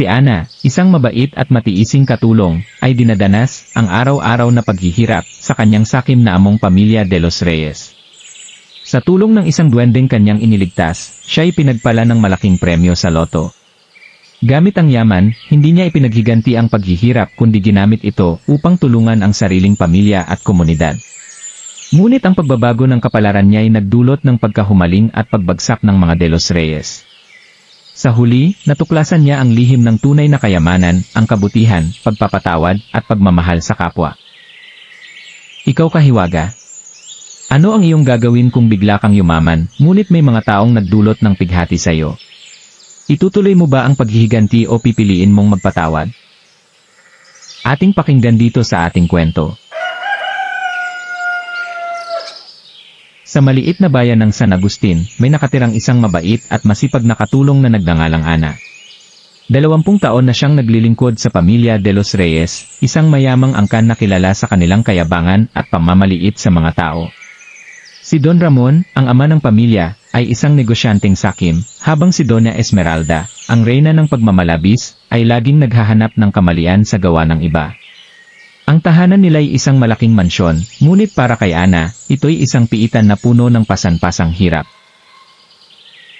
Si Ana, isang mabait at matiising katulong, ay dinadanas ang araw-araw na paghihirap sa kanyang sakim na among pamilya de los Reyes. Sa tulong ng isang duwendeng kanyang iniligtas, siya'y pinagpala ng malaking premyo sa loto. Gamit ang yaman, hindi niya ipinaghiganti ang paghihirap kundi ginamit ito upang tulungan ang sariling pamilya at komunidad. Ngunit ang pagbabago ng kapalaran niya ay nagdulot ng pagkahumaling at pagbagsak ng mga de los Reyes. Sa huli, natuklasan niya ang lihim ng tunay na kayamanan, ang kabutihan, pagpapatawad, at pagmamahal sa kapwa. Ikaw kahiwaga. Ano ang iyong gagawin kung bigla kang yumaman, ngunit may mga taong nagdulot ng pighati sa iyo? Itutuloy mo ba ang paghihiganti o pipiliin mong magpatawad? Ating pakinggan dito sa ating kwento. Sa maliit na bayan ng San Agustin, may nakatirang isang mabait at masipag na katulong na nagngangalang Ana. 20 taon na siyang naglilingkod sa pamilya de los Reyes, isang mayamang angkan na kilala sa kanilang kayabangan at pamamaliit sa mga tao. Si Don Ramon, ang ama ng pamilya, ay isang negosyanteng sakim, habang si Dona Esmeralda, ang reyna ng pagmamalabis, ay laging naghahanap ng kamalian sa gawa ng iba. Ang tahanan nila ay isang malaking mansyon, ngunit para kay Ana, ito'y isang piitan na puno ng pasan-pasang hirap.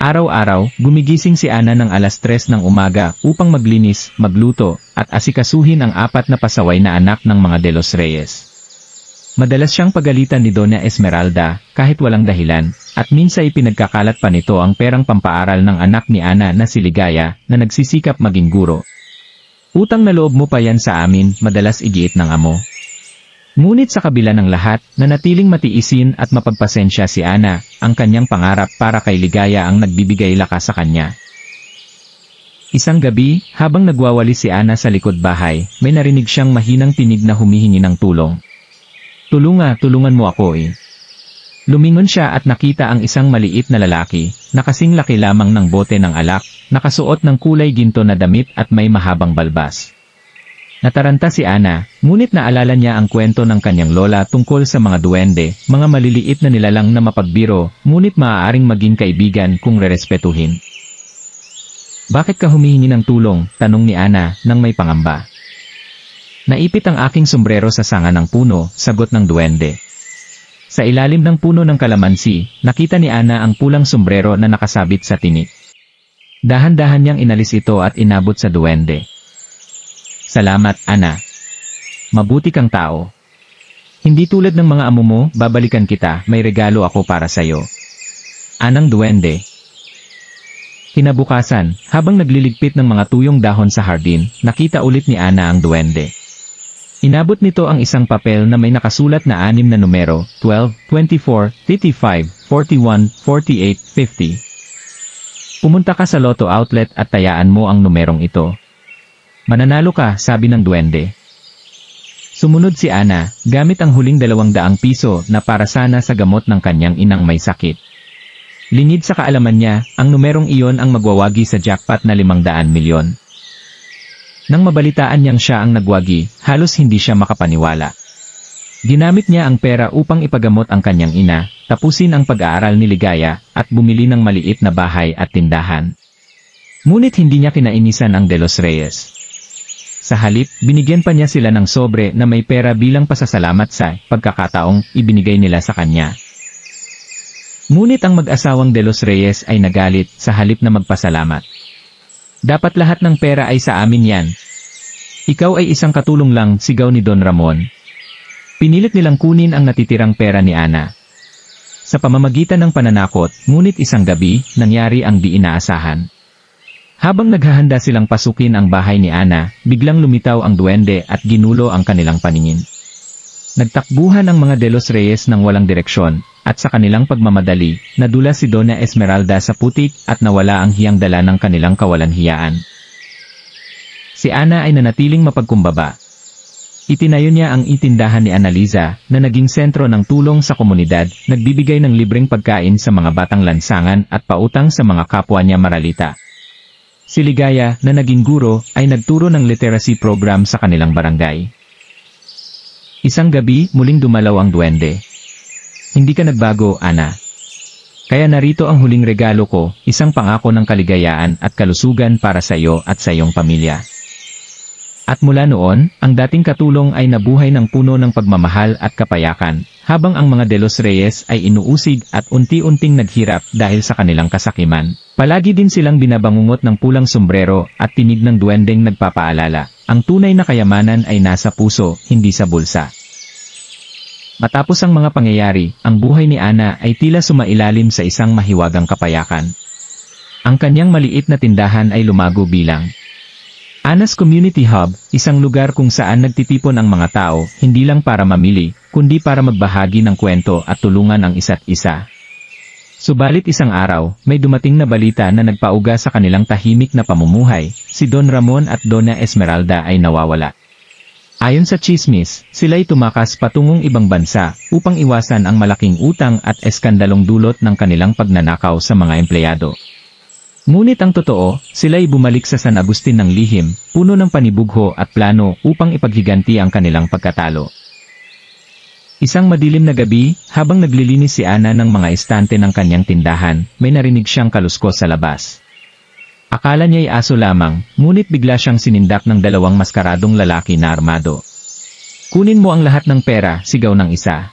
Araw-araw, gumigising si Ana ng alas 3 ng umaga upang maglinis, magluto, at asikasuhin ang 4 na pasaway na anak ng mga de los Reyes. Madalas siyang pagalitan ni Dona Esmeralda, kahit walang dahilan, at minsan ay pinagkakalat pa nito ang perang pampaaral ng anak ni Ana na si Ligaya, na nagsisikap maging guro. Utang na loob mo pa yan sa amin, madalas igiit ng amo. Ngunit sa kabila ng lahat, nanatiling matiisin at mapagpasensya si Ana, ang kanyang pangarap para kay Ligaya ang nagbibigay lakas sa kanya. Isang gabi, habang nagwawalis si Ana sa likod bahay, may narinig siyang mahinang tinig na humihingi ng tulong. Tulungan mo ako eh. Lumingon siya at nakita ang isang maliit na lalaki, na kasing laki lamang ng bote ng alak, nakasuot ng kulay ginto na damit at may mahabang balbas. Nataranta si Ana, ngunit naalala niya ang kwento ng kanyang lola tungkol sa mga duwende, mga maliliit na nilalang na mapagbiro, ngunit maaaring maging kaibigan kung rerespetuhin. Bakit ka humihingi ng tulong? Tanong ni Ana, nang may pangamba. Naipit ang aking sombrero sa sanga ng puno, sagot ng duwende. Sa ilalim ng puno ng kalamansi, nakita ni Ana ang pulang sombrero na nakasabit sa tinik. Dahan-dahan niyang inalis ito at inabot sa duwende. Salamat, Ana. Mabuti kang tao. Hindi tulad ng mga amo mo, babalikan kita, may regalo ako para sa'yo. Anang duwende. Kinabukasan, habang nagliligpit ng mga tuyong dahon sa hardin, nakita ulit ni Ana ang duwende. Inabot nito ang isang papel na may nakasulat na 6 na numero, 12, 24, 35, 41, 48, 50. Pumunta ka sa Lotto Outlet at tayaan mo ang numerong ito. Mananalo ka, sabi ng duwende. Sumunod si Ana, gamit ang huling 200 piso na para sana sa gamot ng kanyang inang may sakit. Lingid sa kaalaman niya, ang numerong iyon ang magwawagi sa jackpot na 500 milyon. Nang mabalitaan niyang siya ang nagwagi, halos hindi siya makapaniwala. Ginamit niya ang pera upang ipagamot ang kanyang ina, tapusin ang pag-aaral ni Ligaya, at bumili ng maliit na bahay at tindahan. Ngunit hindi niya kinainisan ang de los Reyes. Sa halip, binigyan pa niya sila ng sobre na may pera bilang pasasalamat sa pagkakataong ibinigay nila sa kanya. Ngunit ang mag-asawang de los Reyes ay nagalit sa halip na magpasalamat. Dapat lahat ng pera ay sa amin yan. Ikaw ay isang katulong lang, sigaw ni Don Ramon. Pinilit nilang kunin ang natitirang pera ni Ana. Sa pamamagitan ng pananakot, ngunit isang gabi, nangyari ang di inaasahan. Habang naghahanda silang pasukin ang bahay ni Ana, biglang lumitaw ang duwende at ginulo ang kanilang paningin. Nagtakbuhan ang mga de los Reyes ng walang direksyon, at sa kanilang pagmamadali, nadula si Dona Esmeralda sa putik at nawala ang hiyang dala ng kanilang kawalanhiyaan. Si Ana ay nanatiling mapagkumbaba. Itinayo niya ang itindahan ni Analiza, na naging sentro ng tulong sa komunidad, nagbibigay ng libreng pagkain sa mga batang lansangan at pautang sa mga kapwa niya maralita. Si Ligaya, na naging guro, ay nagturo ng literacy program sa kanilang barangay. Isang gabi, muling dumalaw ang duwende. Hindi ka nagbago, Ana. Kaya narito ang huling regalo ko, isang pangako ng kaligayaan at kalusugan para sa iyo at sa iyong pamilya. At mula noon, ang dating katulong ay nabuhay ng puno ng pagmamahal at kapayakan, habang ang mga De Los Reyes ay inuusig at unti-unting naghirap dahil sa kanilang kasakiman. Palagi din silang binabangungot ng pulang sombrero at tinig ng duwendeng nagpapaalala, ang tunay na kayamanan ay nasa puso, hindi sa bulsa. Matapos ang mga pangyayari, ang buhay ni Ana ay tila sumailalim sa isang mahiwagang kapayakan. Ang kanyang maliit na tindahan ay lumago bilang Ana's Community Hub, isang lugar kung saan nagtitipon ang mga tao, hindi lang para mamili, kundi para magbahagi ng kwento at tulungan ang isa't isa. Subalit isang araw, may dumating na balita na nagpauga sa kanilang tahimik na pamumuhay, si Don Ramon at Donna Esmeralda ay nawawala. Ayon sa chismis, sila'y tumakas patungong ibang bansa upang iwasan ang malaking utang at eskandalong dulot ng kanilang pagnanakaw sa mga empleyado. Ngunit ang totoo, sila'y bumalik sa San Agustin ng lihim, puno ng panibugho at plano upang ipaghiganti ang kanilang pagkatalo. Isang madilim na gabi, habang naglilinis si Ana ng mga estante ng kanyang tindahan, may narinig siyang kaluskos sa labas. Akala niya'y aso lamang, ngunit bigla siyang sinindak ng dalawang maskaradong lalaki na armado. "Kunin mo ang lahat ng pera," sigaw ng isa.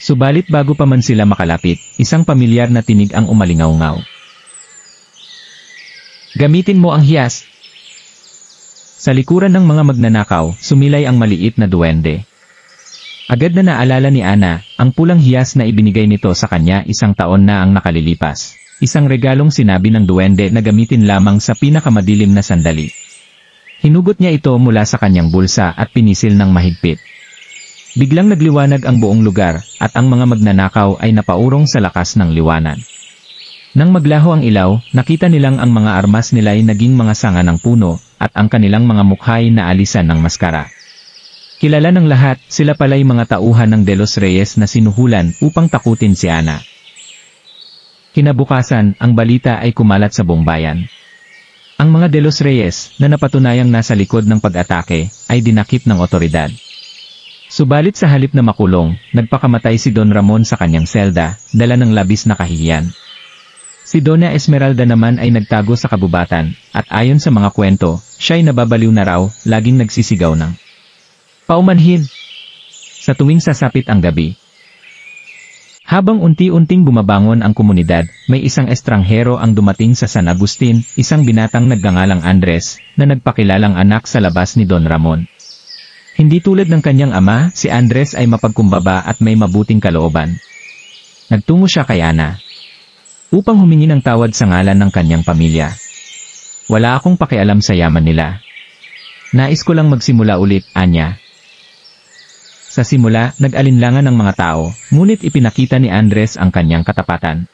Subalit bago pa man sila makalapit, isang pamilyar na tinig ang umalingaw-ngaw. "Gamitin mo ang hiyas." Sa likuran ng mga magnanakaw, sumilay ang maliit na duwende. Agad na naalala ni Ana, ang pulang hiyas na ibinigay nito sa kanya isang taon na ang nakalilipas. Isang regalong sinabi ng duwende na gamitin lamang sa pinakamadilim na sandali. Hinugot niya ito mula sa kanyang bulsa at pinisil ng mahigpit. Biglang nagliwanag ang buong lugar, at ang mga magnanakaw ay napaurong sa lakas ng liwanag. Nang maglaho ang ilaw, nakita nilang ang mga armas nila ay naging mga sanga ng puno, at ang kanilang mga mukhay na alisan ng maskara. Kilala ng lahat, sila pala'y mga tauhan ng De Los Reyes na sinuhulan upang takutin si Ana. Kinabukasan, ang balita ay kumalat sa buong bayan. Ang mga De Los Reyes, na napatunayang nasa likod ng pag-atake, ay dinakip ng otoridad. Subalit sa halip na makulong, nagpakamatay si Don Ramon sa kanyang selda, dala ng labis na kahihiyan. Si Donna Esmeralda naman ay nagtago sa kabubatan, at ayon sa mga kwento, siya'y nababaliw na raw, laging nagsisigaw ng paumanhin sa tuwing sasapit ang gabi. Habang unti-unting bumabangon ang komunidad, may isang estranghero ang dumating sa San Agustin, isang binatang nagngangalang Andres, na nagpakilalang anak sa labas ni Don Ramon. Hindi tulad ng kanyang ama, si Andres ay mapagkumbaba at may mabuting kalooban. Nagtungo siya kay Ana upang humingi ng tawad sa ngalan ng kanyang pamilya. "Wala akong pakialam sa yaman nila. Nais ko lang magsimula ulit," anya. Sa simula, nag-alinlangan ng mga tao, ngunit ipinakita ni Andres ang kanyang katapatan.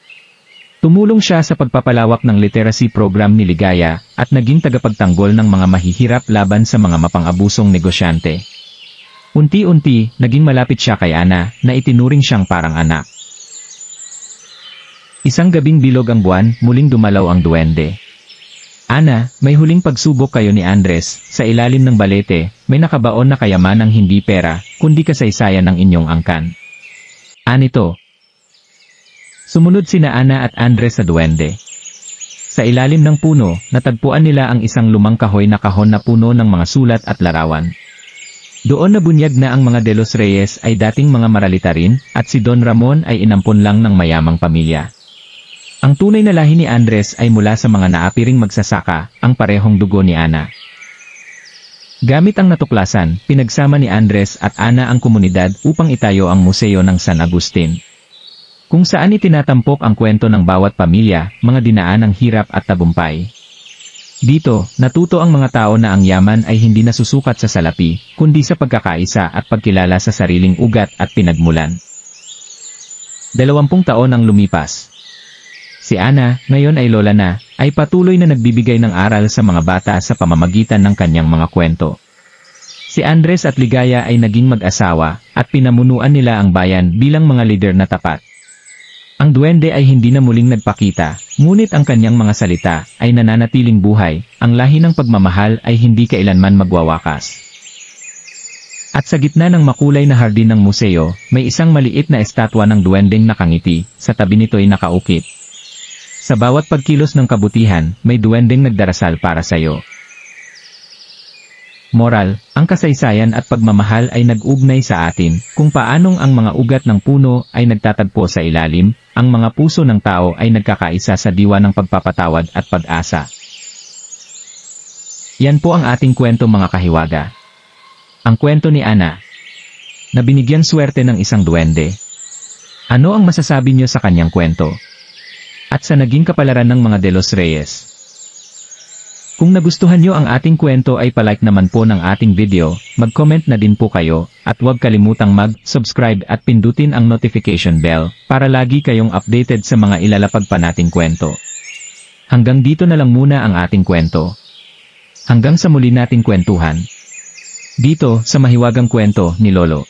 Tumulong siya sa pagpapalawak ng literacy program ni Ligaya, at naging tagapagtanggol ng mga mahihirap laban sa mga mapang-abusong negosyante. Unti-unti, naging malapit siya kay Ana, na itinuring siyang parang anak. Isang gabing bilog ang buwan, muling dumalaw ang duwende. "Ana, may huling pagsubok kayo ni Andres, sa ilalim ng balete, may nakabaon na kayamanang hindi pera, kundi kasaysayan ng inyong angkan." Anito. Sumunod sina Ana at Andres sa duwende. Sa ilalim ng puno, natagpuan nila ang isang lumang kahoy na kahon na puno ng mga sulat at larawan. Doon nabunyag na ang mga De Los Reyes ay dating mga maralita rin, at si Don Ramon ay inampon lang ng mayamang pamilya. Ang tunay na lahi ni Andres ay mula sa mga naapiring magsasaka, ang parehong dugo ni Ana. Gamit ang natuklasan, pinagsama ni Andres at Ana ang komunidad upang itayo ang museo ng San Agustin, kung saan itinatampok ang kwento ng bawat pamilya, mga dinaan ng hirap at tagumpay. Dito, natuto ang mga tao na ang yaman ay hindi nasusukat sa salapi, kundi sa pagkakaisa at pagkilala sa sariling ugat at pinagmulan. 20 taon ang lumipas. Si Ana, ngayon ay lola na, ay patuloy na nagbibigay ng aral sa mga bata sa pamamagitan ng kanyang mga kwento. Si Andres at Ligaya ay naging mag-asawa, at pinamunuan nila ang bayan bilang mga lider na tapat. Ang duwende ay hindi na muling nagpakita, ngunit ang kanyang mga salita ay nananatiling buhay, ang lahi ng pagmamahal ay hindi kailanman magwawakas. At sa gitna ng makulay na hardin ng museo, may isang maliit na estatwa ng duwendeng nakangiti, sa tabi nito'y nakaukit. Sa bawat pagkilos ng kabutihan, may duwendeng nagdarasal para sa'yo. Moral, ang kasaysayan at pagmamahal ay nag-ugnay sa atin, kung paanong ang mga ugat ng puno ay nagtatagpo sa ilalim, ang mga puso ng tao ay nagkakaisa sa diwa ng pagpapatawad at pag-asa. Yan po ang ating kwento mga kahiwaga. Ang kwento ni Ana, na binigyang swerte ng isang duwende. Ano ang masasabi niyo sa kanyang kwento? At sa naging kapalaran ng mga De Los Reyes. Kung nagustuhan niyo ang ating kwento ay palike naman po ng ating video, mag-comment na din po kayo, at huwag kalimutang mag-subscribe at pindutin ang notification bell, para lagi kayong updated sa mga ilalapag pa nating kwento. Hanggang dito na lang muna ang ating kwento. Hanggang sa muli nating kwentuhan. Dito, sa Mahiwagang Kwento ni Lolo.